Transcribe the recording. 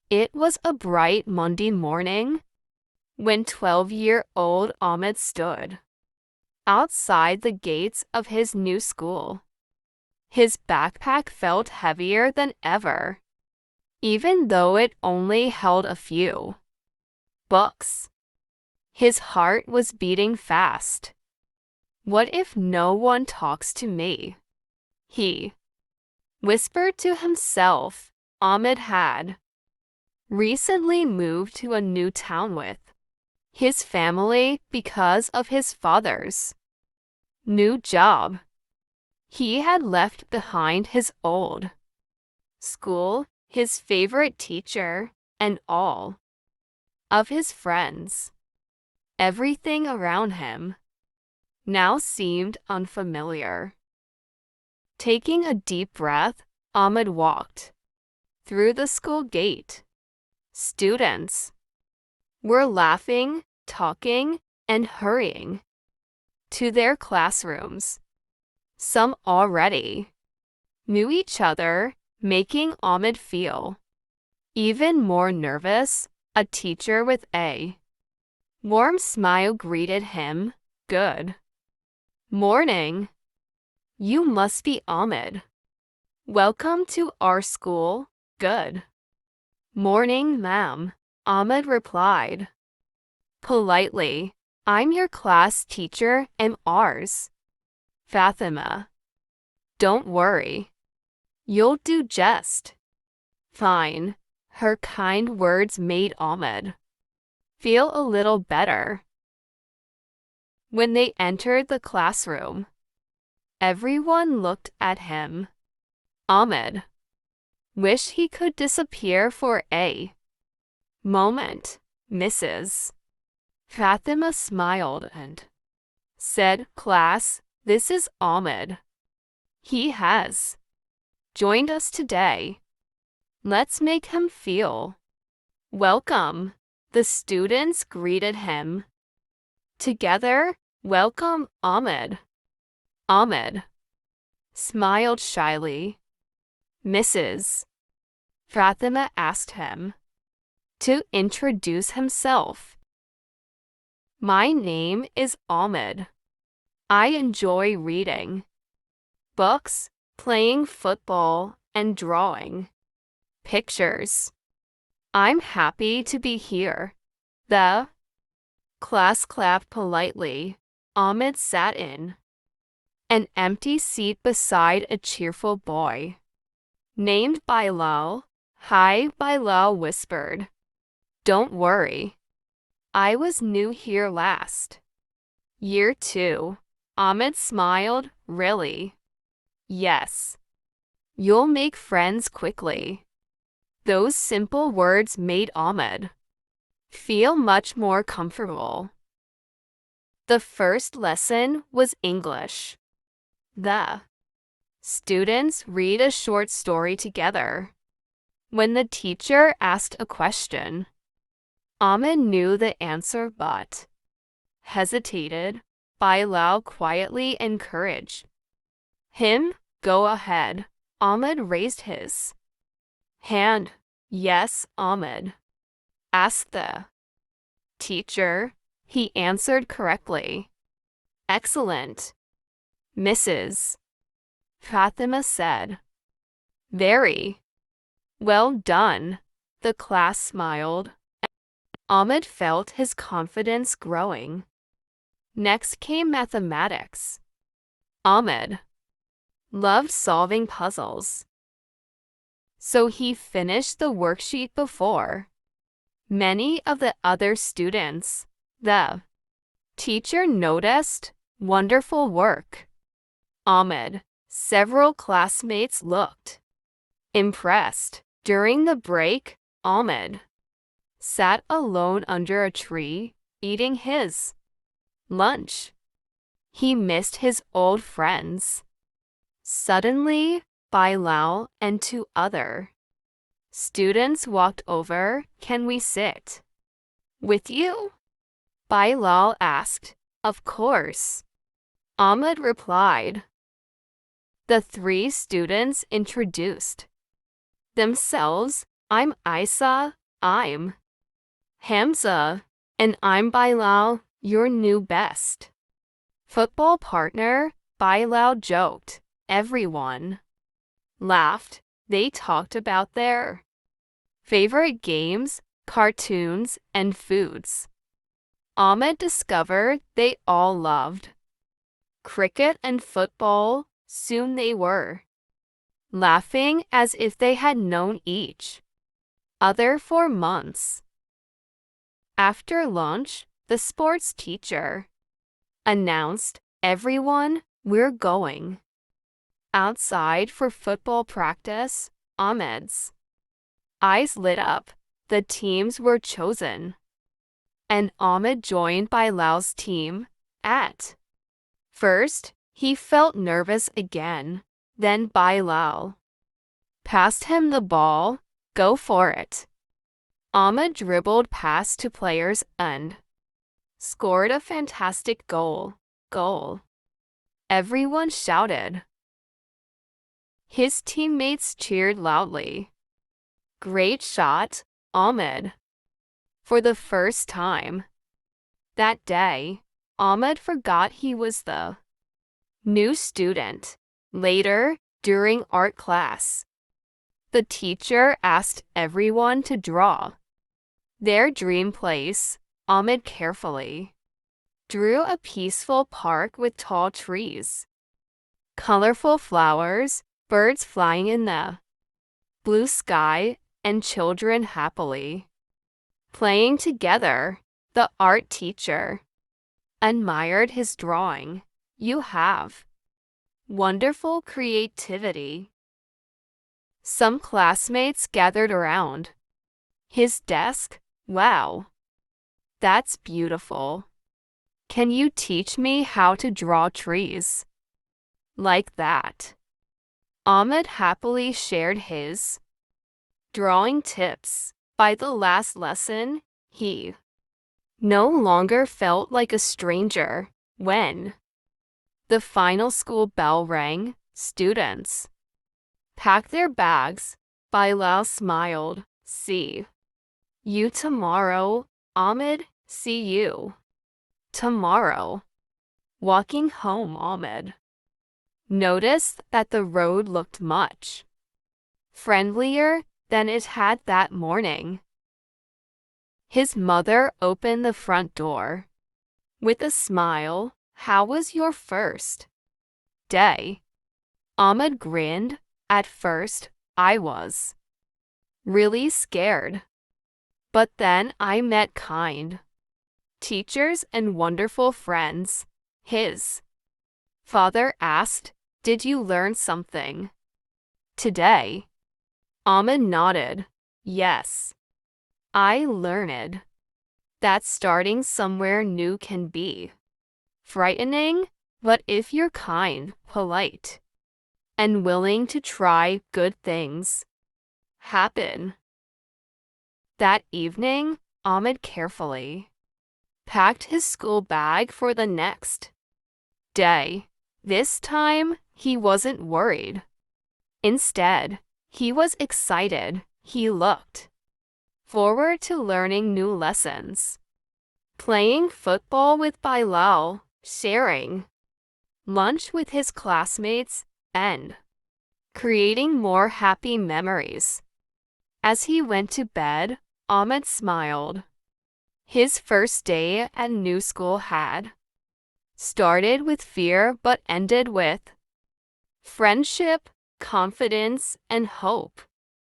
It was a bright Monday morning when 12-year-old Ahmed stood outside the gates of his new school. His backpack felt heavier than ever, even though it only held a few books. His heart was beating fast. What if no one talks to me? He whispered to himself. Ahmed had recently moved to a new town with his family because of his father's new job. He had left behind his old school, his favorite teacher, and all of his friends. Everything around him now seemed unfamiliar. Taking a deep breath, Ahmed walked through the school gate. Students were laughing, talking, and hurrying to their classrooms. Some already knew each other, making Ahmed feel even more nervous. A teacher with a warm smile greeted him. Good morning. You must be Ahmed. Welcome to our school. Good morning, ma'am, Ahmed replied politely. I'm your class teacher and ours, Fatima. Don't worry. You'll do just fine. Her kind words made Ahmed feel a little better. When they entered the classroom, everyone looked at him. Ahmed wished he could disappear for a moment. Mrs. Fatima smiled and said, "Class, this is Ahmed. He has joined us today. Let's make him feel welcome." The students greeted him together. Welcome, Ahmed. Ahmed smiled shyly. Mrs. Fatima asked him to introduce himself. My name is Ahmed. I enjoy reading books, playing football, and drawing pictures. I'm happy to be here. The class clapped politely. Ahmed sat in an empty seat beside a cheerful boy named Bilal. Hi, Bilal whispered. Don't worry. I was new here last year too. Ahmed smiled. Really? Yes. You'll make friends quickly. Those simple words made Ahmed feel much more comfortable. The first lesson was English. The students read a short story together. When the teacher asked a question, Ahmed knew the answer but hesitated. Bilal quietly encouraged him. Go ahead. Ahmed raised his hand. Yes, Ahmed asked the teacher. He answered correctly. Excellent, Mrs. Fatima said. Very well done. The class smiled. Ahmed felt his confidence growing. Next came mathematics. Ahmed loved solving puzzles, so he finished the worksheet before many of the other students. The teacher noticed. Wonderful work, Ahmed. Several classmates looked impressed. During the break, Ahmed sat alone under a tree, eating his lunch. He missed his old friends. Suddenly, Bilal and two other students walked over. Can we sit with you? Bilal asked. Of course, Ahmed replied. The three students introduced themselves. I'm Isa. I'm Hamza. And I'm Bilal, your new best football partner. Bilal joked. Everyone laughed. They talked about their favorite games, cartoons, and foods. Ahmed discovered they all loved cricket and football. Soon they were laughing as if they had known each other for months. After lunch, the sports teacher announced, "Everyone, we're going outside for football practice." Ahmed's eyes lit up. The teams were chosen, and Ahmed joined Bilal's team. At first, he felt nervous again. Then Bilal passed him the ball. "Go for it." Ahmed dribbled past two players and scored a fantastic goal. Goal. Everyone shouted. His teammates cheered loudly. "Great shot, Ahmed." For the first time that day, Ahmed forgot he was the new student. Later, during art class, the teacher asked everyone to draw their dream place. Ahmed carefully drew a peaceful park with tall trees, colorful flowers, birds flying in the blue sky, and children happily playing together. The art teacher admired his drawing. "You have wonderful creativity." Some classmates gathered around his desk. "Wow, that's beautiful. Can you teach me how to draw trees like that?" Ahmed happily shared his drawing tips. By the last lesson, he no longer felt like a stranger. When the final school bell rang, students packed their bags. Bilal smiled. "See you tomorrow, Ahmed." "See you tomorrow." Walking home, Ahmed noticed that the road looked much friendlier than it had that morning. His mother opened the front door with a smile. "How was your first day?" Ahmed grinned. "At first, I was really scared. But then I met kind teachers and wonderful friends." His father asked, "Did you learn something today?" Ahmed nodded. "Yes, I learned that starting somewhere new can be frightening, but if you're kind, polite, and willing to try, good things happen." That evening, Ahmed carefully packed his school bag for the next day. This time, he wasn't worried. Instead, he was excited. He looked forward to learning new lessons, playing football with Bilal, sharing lunch with his classmates, and creating more happy memories. As he went to bed, Ahmed smiled. His first day at new school had started with fear but ended with friendship, confidence, and hope.